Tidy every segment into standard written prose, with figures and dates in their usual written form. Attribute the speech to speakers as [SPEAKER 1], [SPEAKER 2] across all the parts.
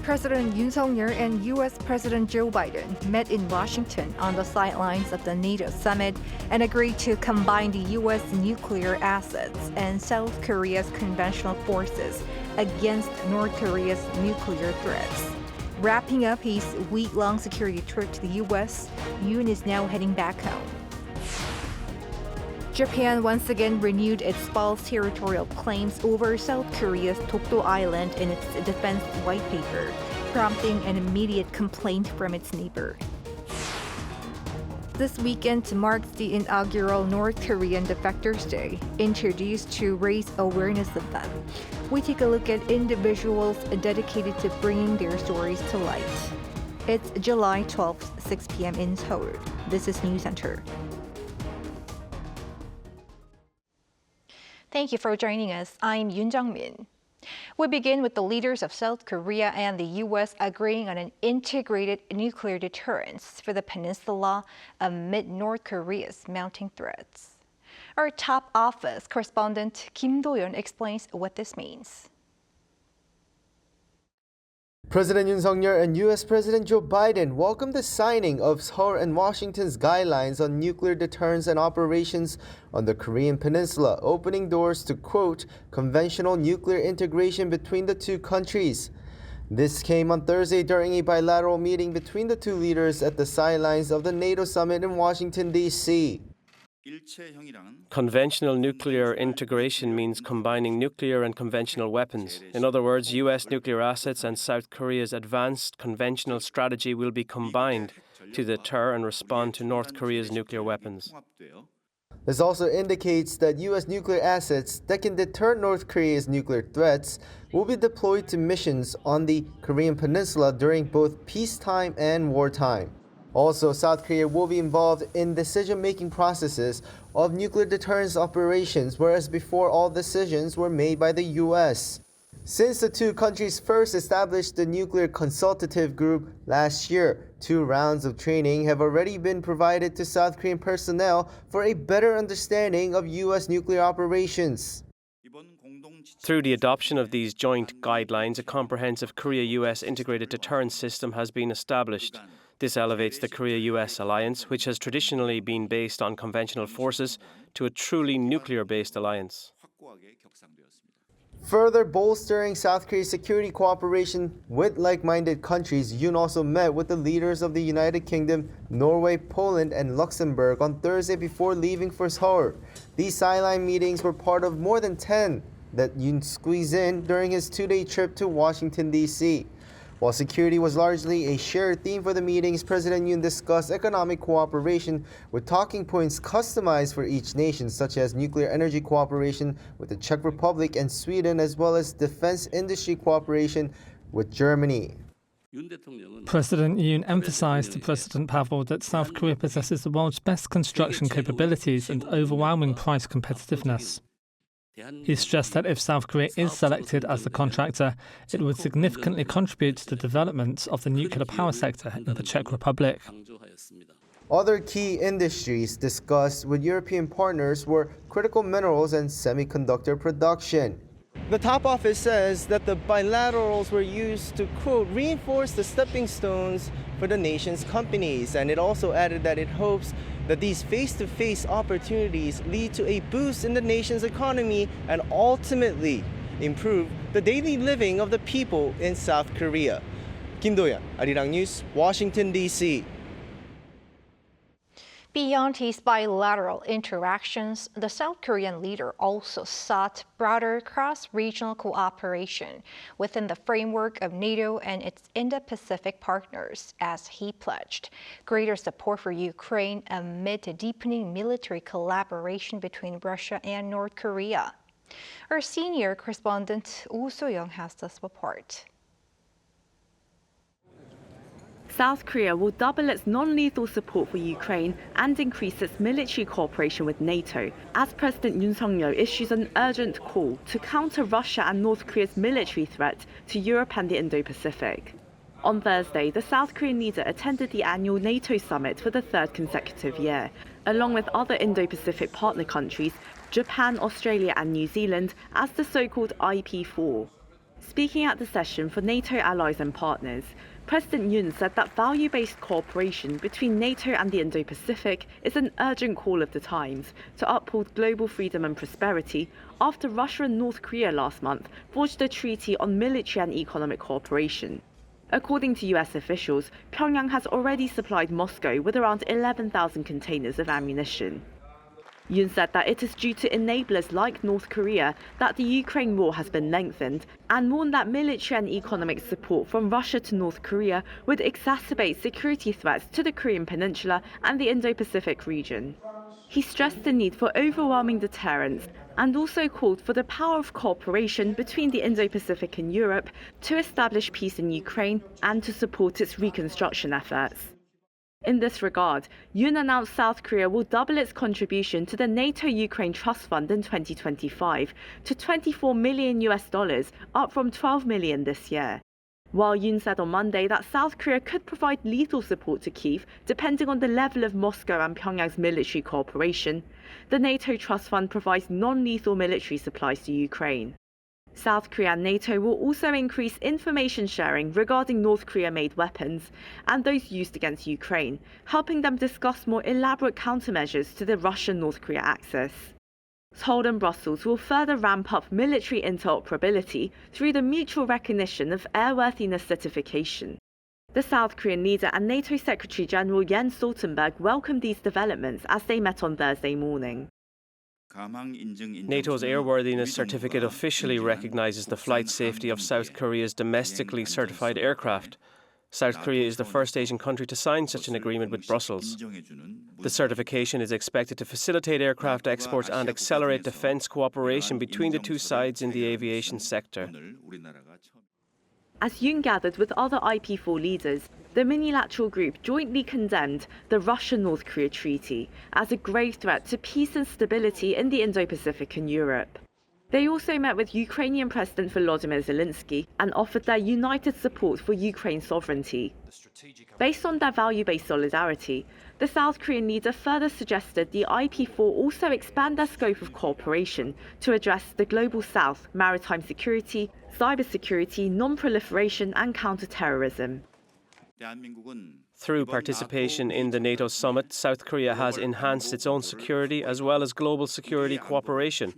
[SPEAKER 1] President Yoon and U.S. President Joe Biden met in Washington on the sidelines of the NATO summit and agreed to combine the U.S. nuclear assets and South Korea's conventional forces against North Korea's nuclear threats. Wrapping up his week-long security trip to the U.S., Yoon is now heading back home. Japan once again renewed its false territorial claims over South Korea's Dokdo Island in its defense white paper, prompting an immediate complaint from its neighbor. This weekend marks the inaugural North Korean Defectors Day, introduced to raise awareness of them. We take a look at individuals dedicated to bringing their stories to light. It's July 12th, 6 p.m. in Seoul. This is Newscenter. Thank you for joining us. I'm Yoon Jung-min. We begin with the leaders of South Korea and the U.S. agreeing on an integrated nuclear deterrence for the peninsula amid North Korea's mounting threats. Our top office correspondent Kim Do-yeon explains what this means.
[SPEAKER 2] President Yoon and U.S. President Joe Biden welcomed the signing of Seoul and Washington's guidelines on nuclear deterrence and operations on the Korean peninsula, opening doors to, quote, conventional nuclear integration between the two countries. This came on Thursday during a bilateral meeting between the two leaders at the sidelines of the NATO summit in Washington, D.C.
[SPEAKER 3] Conventional nuclear integration means combining nuclear and conventional weapons. In other words, U.S. nuclear assets and South Korea's advanced conventional strategy will be combined to deter and respond to North Korea's nuclear weapons.
[SPEAKER 2] This also indicates that U.S. nuclear assets that can deter North Korea's nuclear threats will be deployed to missions on the Korean peninsula during both peacetime and wartime. Also, South Korea will be involved in decision-making processes of nuclear deterrence operations, whereas before all decisions were made by the U.S. Since the two countries first established the Nuclear Consultative Group last year, 2 rounds of training have already been provided to South Korean personnel for a better understanding of U.S. nuclear operations.
[SPEAKER 3] Through the adoption of these joint guidelines, a comprehensive Korea-U.S. integrated deterrence system has been established. This elevates the Korea-U.S. alliance, which has traditionally been based on conventional forces, to a truly nuclear-based alliance.
[SPEAKER 2] Further bolstering South Korea's security cooperation with like-minded countries, Yoon also met with the leaders of the United Kingdom, Norway, Poland, and Luxembourg on Thursday before leaving for Seoul. These sideline meetings were part of more than 10 that Yoon squeezed in during his 2-day trip to Washington, D.C. While security was largely a shared theme for the meetings, President Yoon discussed economic cooperation with talking points customized for each nation, such as nuclear energy cooperation with the Czech Republic and Sweden, as well as defense industry cooperation with Germany.
[SPEAKER 4] President Yoon emphasized to President Pavel that South Korea possesses the world's best construction capabilities and overwhelming price competitiveness. He stressed that if South Korea is selected as the contractor, it would significantly contribute to the development of the nuclear power sector in the Czech Republic.
[SPEAKER 2] Other key industries discussed with European partners were critical minerals and semiconductor production. The top office says that the bilaterals were used to, quote, reinforce the stepping stones for the nation's companies, and it also added that it hopes that these face-to-face opportunities lead to a boost in the nation's economy and ultimately improve the daily living of the people in South Korea. Kim Do-yeon, Arirang News, Washington, D.C.
[SPEAKER 1] Beyond his bilateral interactions, the South Korean leader also sought broader cross-regional cooperation within the framework of NATO and its Indo-Pacific partners, as he pledged greater support for Ukraine amid a deepening military collaboration between Russia and North Korea. Our senior correspondent Oh So-young has this report.
[SPEAKER 5] South Korea will double its non-lethal support for Ukraine and increase its military cooperation with NATO, as President Yoon issues an urgent call to counter Russia and North Korea's military threat to Europe and the Indo-Pacific. On Thursday, the South Korean leader attended the annual NATO summit for the 3rd consecutive year, along with other Indo-Pacific partner countries, Japan, Australia and New Zealand, as the so-called IP4. Speaking at the session for NATO allies and partners, President Yoon said that value-based cooperation between NATO and the Indo-Pacific is an urgent call of the times to uphold global freedom and prosperity after Russia and North Korea last month forged a treaty on military and economic cooperation. According to US officials, Pyongyang has already supplied Moscow with around 11,000 containers of ammunition. Yoon said that it is due to enablers like North Korea that the Ukraine war has been lengthened, and warned that military and economic support from Russia to North Korea would exacerbate security threats to the Korean Peninsula and the Indo-Pacific region. He stressed the need for overwhelming deterrence and also called for the power of cooperation between the Indo-Pacific and Europe to establish peace in Ukraine and to support its reconstruction efforts. In this regard, Yoon announced South Korea will double its contribution to the NATO Ukraine Trust Fund in 2025 to $24 million, up from $12 million this year. While Yoon said on Monday that South Korea could provide lethal support to Kyiv depending on the level of Moscow and Pyongyang's military cooperation, the NATO Trust Fund provides non-lethal military supplies to Ukraine. South Korea and NATO will also increase information sharing regarding North Korea-made weapons and those used against Ukraine, helping them discuss more elaborate countermeasures to the Russian-North Korea axis. Seoul and Brussels will further ramp up military interoperability through the mutual recognition of airworthiness certification. The South Korean leader and NATO Secretary-General Jens Stoltenberg welcomed these developments as they met on Thursday morning.
[SPEAKER 3] NATO's airworthiness certificate officially recognizes the flight safety of South Korea's domestically certified aircraft. South Korea is the first Asian country to sign such an agreement with Brussels. The certification is expected to facilitate aircraft exports and accelerate defence cooperation between the two sides in the aviation sector.
[SPEAKER 5] As Yoon gathered with other IP4 leaders, the minilateral group jointly condemned the Russia-North Korea treaty as a grave threat to peace and stability in the Indo-Pacific and Europe. They also met with Ukrainian President Volodymyr Zelensky and offered their united support for Ukraine's sovereignty. Based on their value-based solidarity, the South Korean leader further suggested the IP4 also expand their scope of cooperation to address the global south, maritime security, cybersecurity, non-proliferation and counter-terrorism.
[SPEAKER 3] Through participation in the NATO summit, South Korea has enhanced its own security as well as global security cooperation.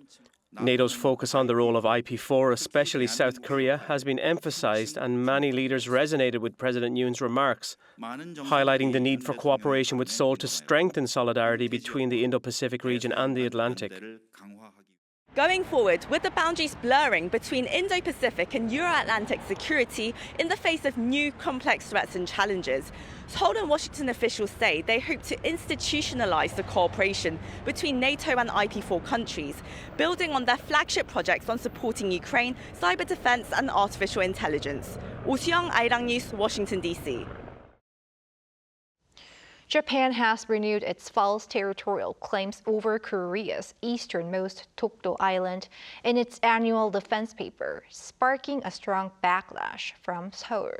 [SPEAKER 3] NATO's focus on the role of IP4, especially South Korea, has been emphasised, and many leaders resonated with President Yoon's remarks, highlighting the need for cooperation with Seoul to strengthen solidarity between the Indo-Pacific region and the Atlantic.
[SPEAKER 5] Going forward, with the boundaries blurring between Indo-Pacific and Euro-Atlantic security in the face of new complex threats and challenges, Seoul and Washington officials say they hope to institutionalize the cooperation between NATO and IP4 countries, building on their flagship projects on supporting Ukraine, cyber defense and artificial intelligence. Oh Soo-young, Arirang News, Washington, D.C.
[SPEAKER 1] Japan has renewed its false territorial claims over Korea's easternmost Dokdo Island in its annual defense paper, sparking a strong backlash from Seoul.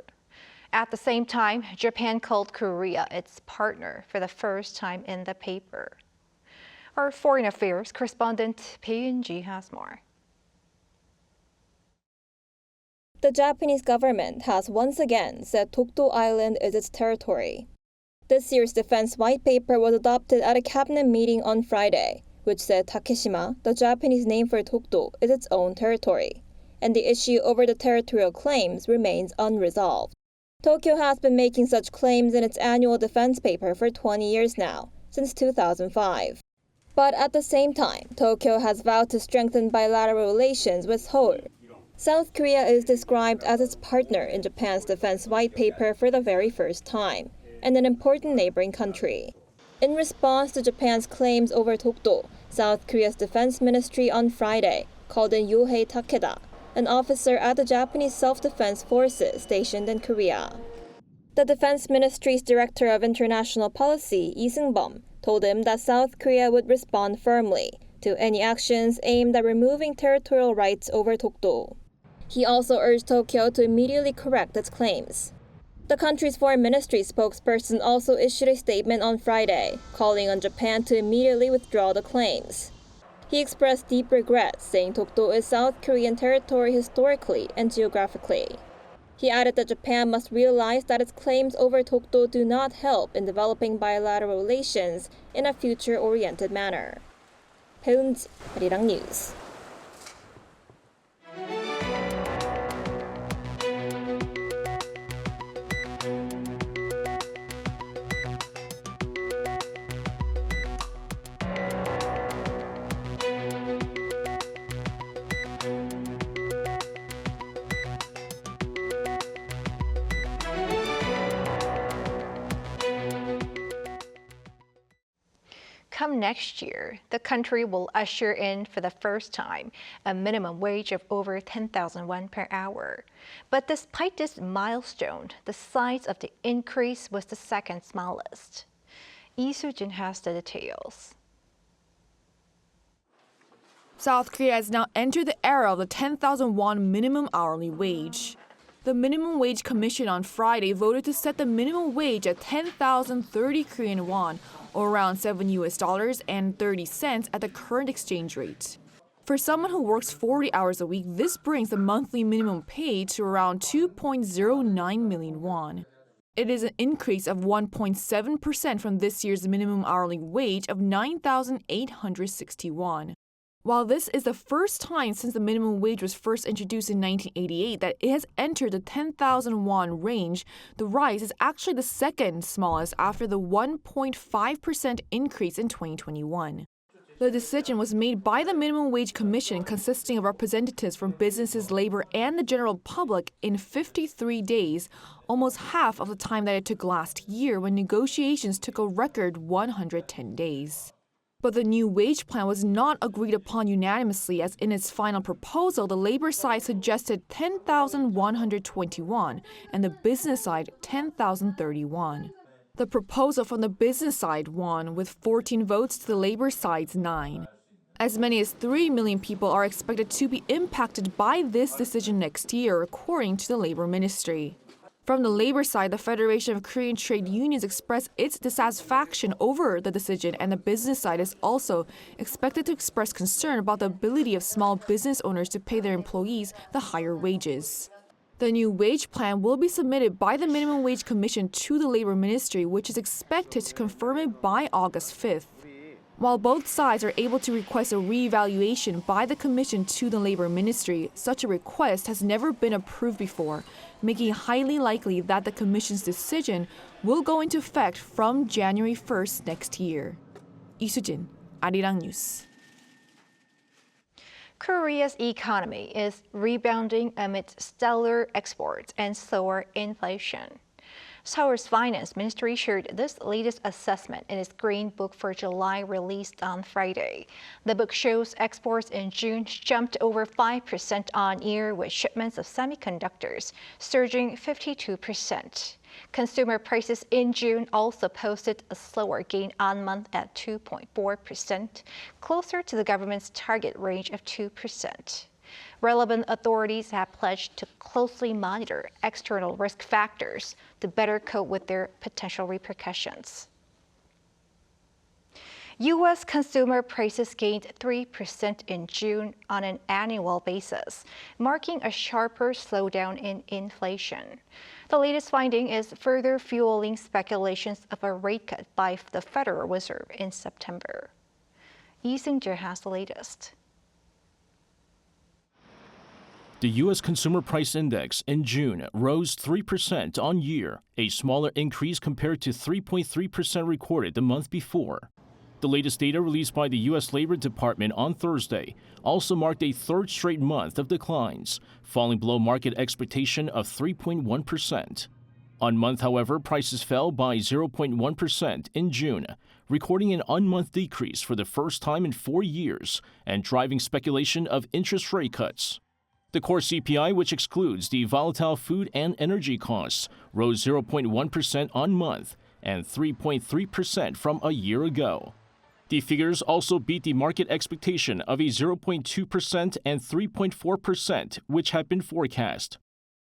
[SPEAKER 1] At the same time, Japan called Korea its partner for the first time in the paper. Our foreign affairs correspondent Taehun has more.
[SPEAKER 6] The Japanese government has once again said Dokdo Island is its territory. This year's defense white paper was adopted at a cabinet meeting on Friday, which said Takeshima, the Japanese name for Dokdo, is its own territory, and the issue over the territorial claims remains unresolved. Tokyo has been making such claims in its annual defense paper for 20 years now, since 2005. But at the same time, Tokyo has vowed to strengthen bilateral relations with Seoul. South Korea is described as its partner in Japan's defense white paper for the very first time, and an important neighboring country. In response to Japan's claims over Dokdo, South Korea's defense ministry on Friday called in Yohei Takeda, an officer at the Japanese self-defense forces stationed in Korea. The defense ministry's director of international policy, Lee Seung-bum, told him that South Korea would respond firmly to any actions aimed at removing territorial rights over Dokdo. He also urged Tokyo to immediately correct its claims. The country's foreign ministry spokesperson also issued a statement on Friday, calling on Japan to immediately withdraw the claims. He expressed deep regret, saying Dokdo is South Korean territory historically and geographically. He added that Japan must realize that its claims over Dokdo do not help in developing bilateral relations in a future-oriented manner. Taehun, Arirang News.
[SPEAKER 1] Come next year, the country will usher in for the first time a minimum wage of over 10,000 won per hour. But despite this milestone, the size of the increase was the second smallest. Lee Soo-jin has the details.
[SPEAKER 7] South Korea has now entered the era of the 10,000 won minimum hourly wage. The Minimum Wage Commission on Friday voted to set the minimum wage at 10,030 Korean won, or around $7 at the current exchange rate. For someone who works 40 hours a week, this brings the monthly minimum pay to around 2.09 million won. It is an increase of 1.7% from this year's minimum hourly wage of 9,860 won. While this is the first time since the minimum wage was first introduced in 1988 that it has entered the 10,000 won range, the rise is actually the second smallest after the 1.5% increase in 2021. The decision was made by the Minimum Wage Commission, consisting of representatives from businesses, labor, and the general public in 53 days, almost half of the time that it took last year when negotiations took a record 110 days. But the new wage plan was not agreed upon unanimously, as in its final proposal, the labor side suggested 10,121 and the business side 10,031. The proposal from the business side won, with 14 votes to the labor side's 9. As many as 3 million people are expected to be impacted by this decision next year, according to the Labor Ministry. From the labor side, the Federation of Korean Trade Unions expressed its dissatisfaction over the decision, and the business side is also expected to express concern about the ability of small business owners to pay their employees the higher wages. The new wage plan will be submitted by the Minimum Wage Commission to the Labor Ministry, which is expected to confirm it by August 5th. While both sides are able to request a re-evaluation by the Commission to the Labor Ministry, such a request has never been approved before, making it highly likely that the Commission's decision will go into effect from January 1st next year. Lee Soo-jin, Arirang News.
[SPEAKER 1] Korea's economy is rebounding amid stellar exports and slower inflation. Seoul's Finance Ministry shared this latest assessment in its Green Book for July released on Friday. The book shows exports in June jumped over 5% on year, with shipments of semiconductors surging 52%. Consumer prices in June also posted a slower gain on month at 2.4%, closer to the government's target range of 2%. Relevant authorities have pledged to closely monitor external risk factors to better cope with their potential repercussions. U.S. consumer prices gained 3% in June on an annual basis, marking a sharper slowdown in inflation. The latest finding is further fueling speculations of a rate cut by the Federal Reserve in September. Lee Seung-jae has the latest.
[SPEAKER 8] The U.S. Consumer Price Index in June rose 3% on year, a smaller increase compared to 3.3% recorded the month before. The latest data released by the U.S. Labor Department on Thursday also marked a third straight month of declines, falling below market expectation of 3.1%. On month, however, prices fell by 0.1% in June, recording an on-month decrease for the first time in 4 years and driving speculation of interest rate cuts. The core CPI, which excludes the volatile food and energy costs, rose 0.1% on month and 3.3% from a year ago. The figures also beat the market expectation of a 0.2% and 3.4%, which had been forecast.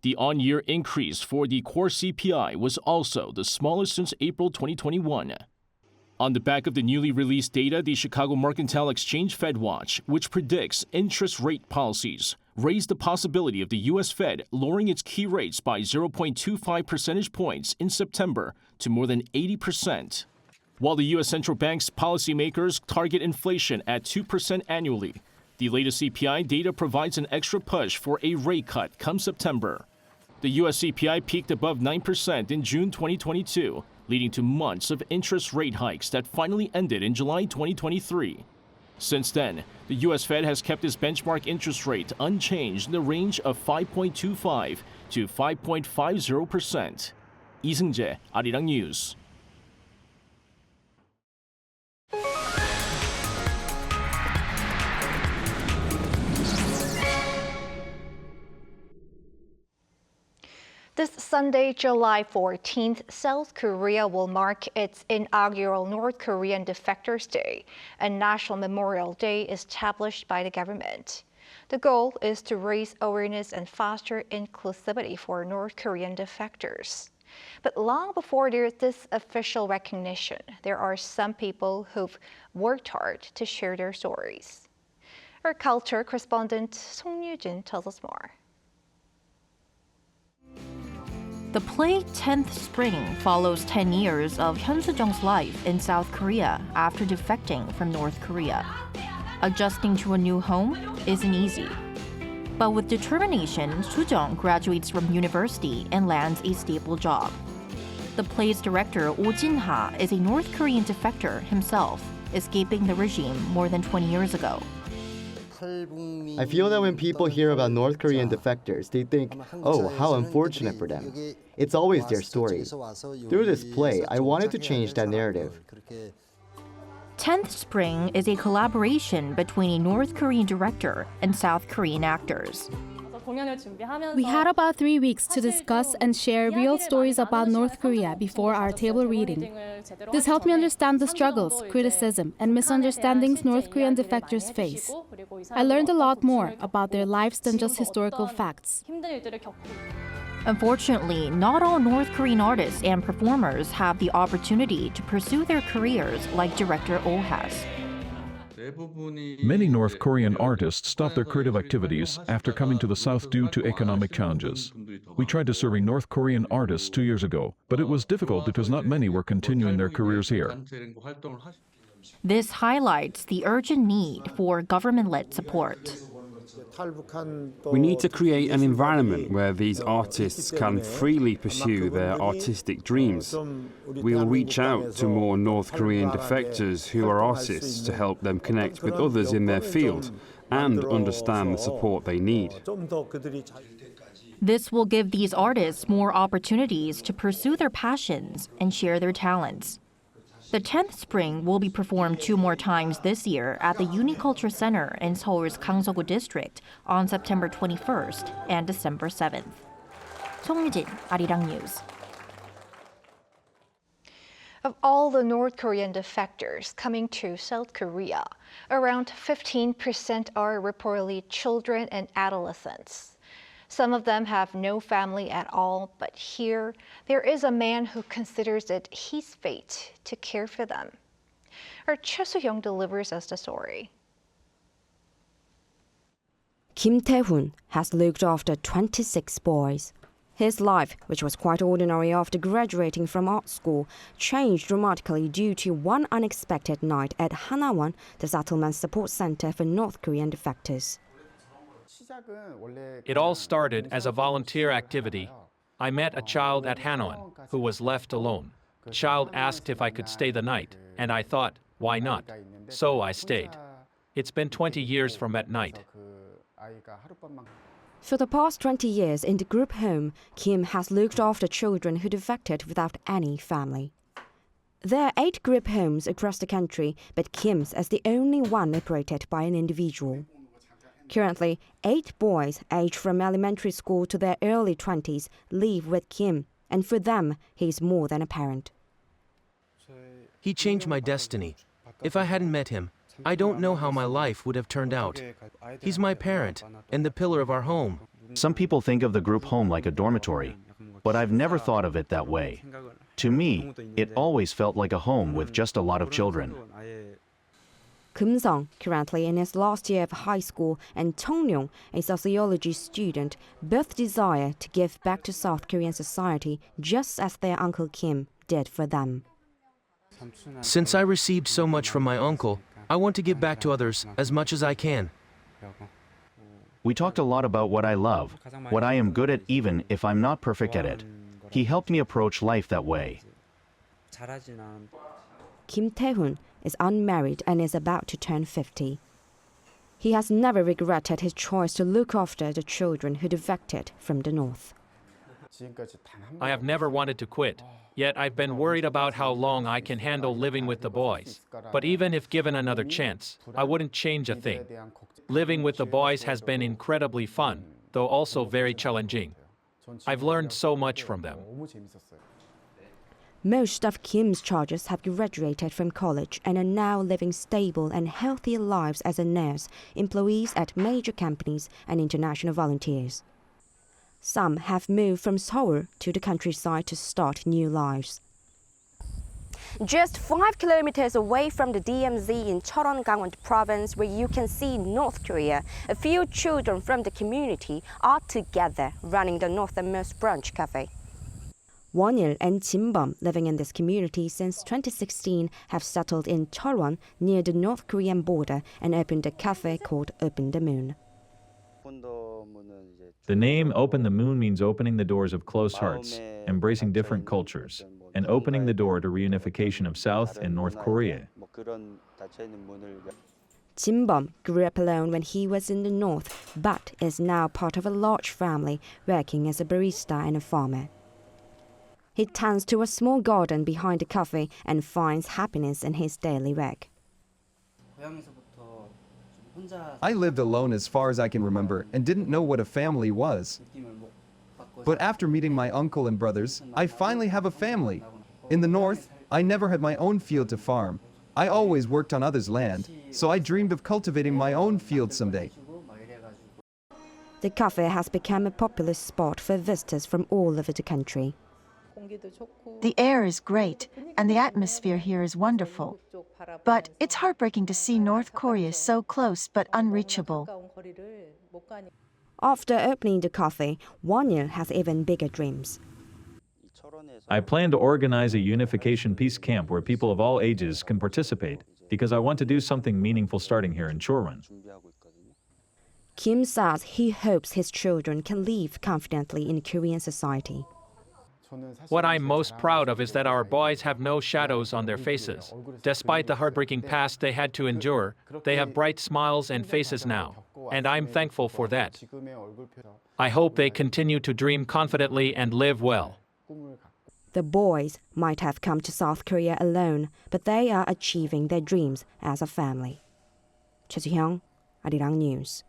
[SPEAKER 8] The on-year increase for the core CPI was also the smallest since April 2021. On the back of the newly released data, the Chicago Mercantile Exchange FedWatch, which predicts interest rate policies, raised the possibility of the U.S. Fed lowering its key rates by 0.25 percentage points in September to more than 80%. While the U.S. central bank's policymakers target inflation at 2% annually, the latest CPI data provides an extra push for a rate cut come September. The U.S. CPI peaked above 9% in June 2022, leading to months of interest rate hikes that finally ended in July 2023. Since then, the U.S. Fed has kept its benchmark interest rate unchanged in the range of 5.25 to 5.50%. 이승재, Arirang News.
[SPEAKER 1] This Sunday, July 14th, South Korea will mark its inaugural North Korean Defectors Day, a national memorial day established by the government. The goal is to raise awareness and foster inclusivity for North Korean defectors. But long before there's this official recognition, there are some people who've worked hard to share their stories. Our culture correspondent Song Yoo-jin tells us more.
[SPEAKER 9] The play 10th Spring follows 10 years of Hyun Soo-jung's life in South Korea after defecting from North Korea. Adjusting to a new home isn't easy. But with determination, Soo-jung graduates from university and lands a stable job. The play's director, Oh Jin-ha, is a North Korean defector himself, escaping the regime more than 20 years ago.
[SPEAKER 10] I feel that when people hear about North Korean defectors, they think, oh, how unfortunate for them. It's always their story. Through this play, I wanted to change that narrative.
[SPEAKER 9] 10th Spring is a collaboration between a North Korean director and South Korean actors.
[SPEAKER 11] We had about 3 weeks to discuss and share real stories about North Korea before our table reading. This helped me understand the struggles, criticism, and misunderstandings North Korean defectors face. I learned a lot more about their lives than just historical facts.
[SPEAKER 9] Unfortunately, not all North Korean artists and performers have the opportunity to pursue their careers like director Oh has.
[SPEAKER 12] Many North Korean artists stopped their creative activities after coming to the South due to economic challenges. We tried to serving North Korean artists 2 years ago, but it was difficult because not many were continuing their careers here.
[SPEAKER 9] This highlights the urgent need for government-led support.
[SPEAKER 13] We need to create an environment where these artists can freely pursue their artistic dreams. We will reach out to more North Korean defectors who are artists to help them connect with others in their field and understand the support they need.
[SPEAKER 9] This will give these artists more opportunities to pursue their passions and share their talents. The 10th Spring will be performed 2 more times this year at the Uniculture Center in Seoul's Gangseok-gu district on September 21st and December 7th. Song Yoo-jin, Arirang News.
[SPEAKER 1] Of all the North Korean defectors coming to South Korea, around 15% are reportedly children and adolescents. Some of them have no family at all, but here there is a man who considers it his fate to care for them. Our Choi Soo-hyung delivers us the story.
[SPEAKER 14] Kim Taehun has looked after 26 boys. His life, which was quite ordinary after graduating from art school, changed dramatically due to one unexpected night at Hanawan, the settlement support center for North Korean defectors.
[SPEAKER 15] It all started as a volunteer activity. I met a child at Hanoi who was left alone. The child asked if I could stay the night, and I thought, why not? So I stayed. It's been 20 years from that night.
[SPEAKER 14] For the past 20 years in the group home, Kim has looked after children who defected without any family. There are 8 group homes across the country, but Kim's is the only one operated by an individual. Currently, 8 boys aged from elementary school to their early 20s live with Kim, and for them, he is more than a parent.
[SPEAKER 16] He changed my destiny. If I hadn't met him, I don't know how my life would have turned out. He's my parent and the pillar of our home.
[SPEAKER 17] Some people think of the group home like a dormitory, but I've never thought of it that way. To me, it always felt like a home with just a lot of children.
[SPEAKER 14] Kim-sung, currently in his last year of high school, and Tong-yong, a sociology student, both desire to give back to South Korean society just as their Uncle Kim did for them.
[SPEAKER 16] Since I received so much from my uncle, I want to give back to others as much as I can.
[SPEAKER 17] We talked a lot about what I love, what I am good at even if I'm not perfect at it. He helped me approach life that way.
[SPEAKER 14] Kim Taehun is unmarried and is about to turn 50. He has never regretted his choice to look after the children who defected from the north.
[SPEAKER 15] I have never wanted to quit, yet I've been worried about how long I can handle living with the boys. But even if given another chance, I wouldn't change a thing. Living with the boys has been incredibly fun, though also very challenging. I've learned so much from them.
[SPEAKER 14] Most of Kim's charges have graduated from college and are now living stable and healthy lives as a nurse, employees at major companies and international volunteers. Some have moved from Seoul to the countryside to start new lives. Just 5 kilometers away from the DMZ in Cheollon, Gangwon province, where you can see North Korea, a few children from the community are together running the northernmost brunch cafe. Won-il and Jin-bum, living in this community since 2016, have settled in Cheollon near the North Korean border and opened a cafe called Open the Moon.
[SPEAKER 18] The name Open the Moon means opening the doors of closed hearts, embracing different cultures, and opening the door to reunification of South and North Korea.
[SPEAKER 14] Jin-bum grew up alone when he was in the north, but is now part of a large family, working as a barista and a farmer. He tends to a small garden behind the cafe and finds happiness in his daily work.
[SPEAKER 19] I lived alone as far as I can remember and didn't know what a family was. But after meeting my uncle and brothers, I finally have a family. In the north, I never had my own field to farm. I always worked on others' land, so I dreamed of cultivating my own field someday.
[SPEAKER 14] The cafe has become a popular spot for visitors from all over the country.
[SPEAKER 20] The air is great, and the atmosphere here is wonderful. But it's heartbreaking to see North Korea so close but unreachable.
[SPEAKER 14] After opening the cafe, Won-il has even bigger dreams.
[SPEAKER 18] I plan to organize a unification peace camp where people of all ages can participate, because I want to do something meaningful starting here in Cheollon.
[SPEAKER 14] Kim says he hopes his children can live confidently in Korean society.
[SPEAKER 15] What I'm most proud of is that our boys have no shadows on their faces. Despite the heartbreaking past they had to endure, they have bright smiles and faces now, and I'm thankful for that. I hope they continue to dream confidently and live well.
[SPEAKER 14] The boys might have come to South Korea alone, but they are achieving their dreams as a family. Jeju, Arirang News.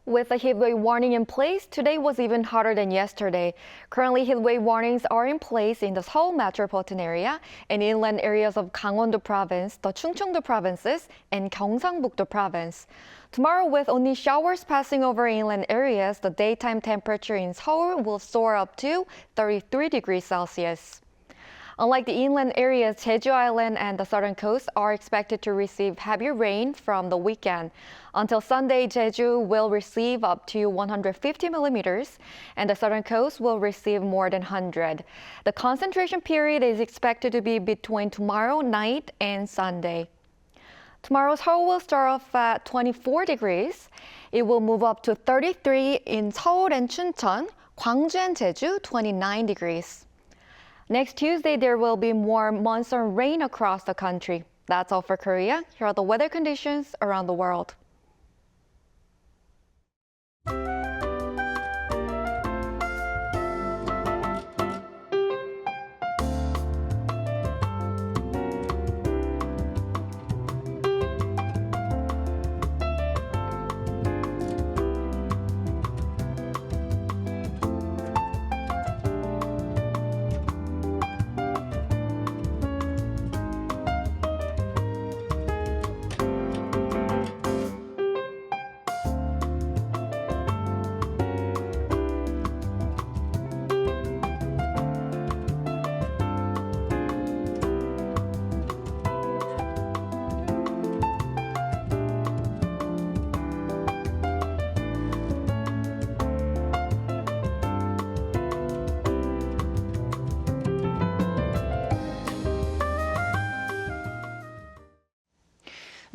[SPEAKER 1] With a heatwave warning in place, today was even hotter than yesterday. Currently, heatwave warnings are in place in the Seoul metropolitan area and inland areas of Gangwon-do province, the Chungcheong-do provinces, and Gyeongsang-buk-do province. Tomorrow, with only showers passing over inland areas, the daytime temperature in Seoul will soar up to 33 degrees Celsius. Unlike the inland areas, Jeju Island and the southern coast are expected to receive heavy rain from the weekend. Until Sunday, Jeju will receive up to 150 millimeters, and the southern coast will receive more than 100. The concentration period is expected to be between tomorrow night and Sunday.
[SPEAKER 21] Tomorrow's Seoul will start off at 24 degrees. It will move up to 33 in Seoul and Chuncheon, Gwangju and Jeju, 29 degrees. Next Tuesday, there will be more monsoon rain across the country. That's all for Korea. Here are the weather conditions around the world.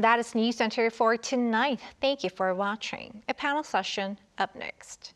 [SPEAKER 21] That is Newscenter for tonight. Thank you for watching. A panel session up next.